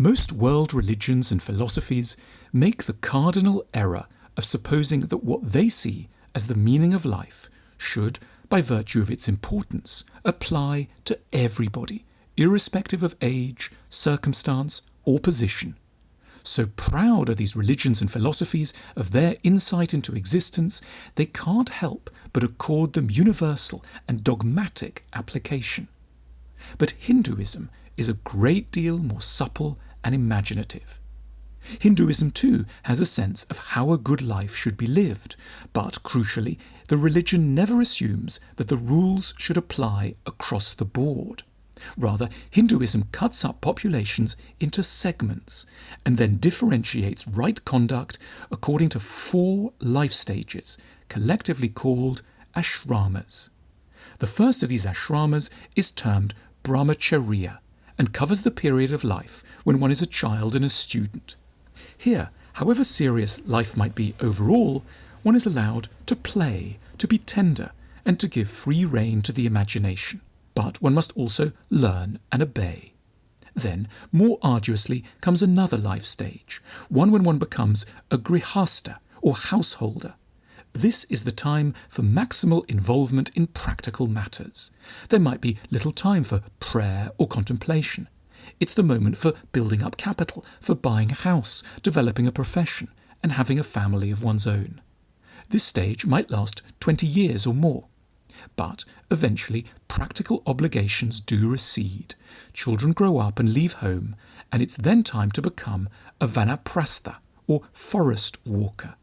Most world religions and philosophies make the cardinal error of supposing that what they see as the meaning of life should, by virtue of its importance, apply to everybody, irrespective of age, circumstance, or position. So proud are these religions and philosophies of their insight into existence, they can't help but accord them universal and dogmatic application. But Hinduism is a great deal more supple and imaginative. Hinduism too has a sense of how a good life should be lived, but crucially, the religion never assumes that the rules should apply across the board. Rather, Hinduism cuts up populations into segments and then differentiates right conduct according to 4 life stages, collectively called ashramas. The first of these ashramas is termed brahmacharya and covers the period of life when one is a child and a student. Here, however serious life might be overall, one is allowed to play, to be tender, and to give free rein to the imagination. But one must also learn and obey. Then, more arduously, comes another life stage, one when one becomes a grihasta, or householder. This is the time for maximal involvement in practical matters. There might be little time for prayer or contemplation. It's the moment for building up capital, for buying a house, developing a profession, and having a family of one's own. This stage might last 20 years or more. But eventually, practical obligations do recede. Children grow up and leave home, and it's then time to become a vanaprastha, or forest walker.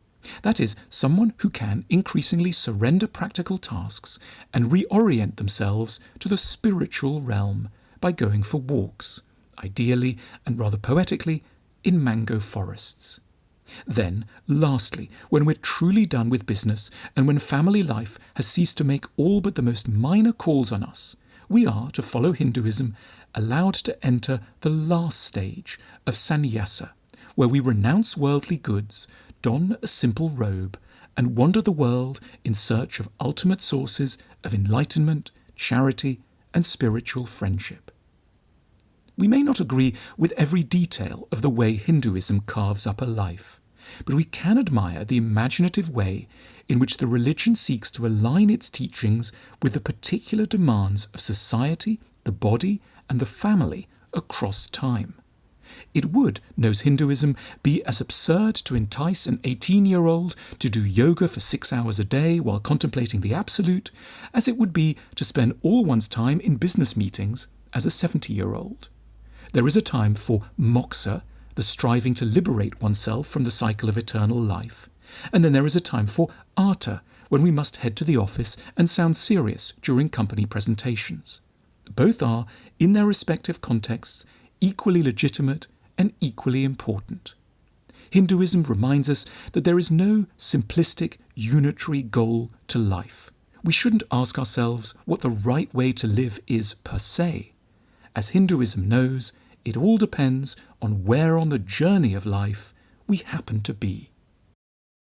That is, someone who can increasingly surrender practical tasks and reorient themselves to the spiritual realm by going for walks, ideally and rather poetically, in mango forests. Then, lastly, when we're truly done with business and when family life has ceased to make all but the most minor calls on us, we are, to follow Hinduism, allowed to enter the last stage of sannyasa, where we renounce worldly goods, don a simple robe, and wander the world in search of ultimate sources of enlightenment, charity, and spiritual friendship. We may not agree with every detail of the way Hinduism carves up a life, but we can admire the imaginative way in which the religion seeks to align its teachings with the particular demands of society, the body, and the family across time. It would, knows Hinduism, be as absurd to entice an 18-year-old to do yoga for 6 hours a day while contemplating the absolute, as it would be to spend all one's time in business meetings as a 70-year-old. There is a time for moksha, the striving to liberate oneself from the cycle of eternal life, and then there is a time for arta, when we must head to the office and sound serious during company presentations. Both are, in their respective contexts, equally legitimate and equally important. Hinduism reminds us that there is no simplistic, unitary goal to life. We shouldn't ask ourselves what the right way to live is per se. As Hinduism knows, it all depends on where on the journey of life we happen to be.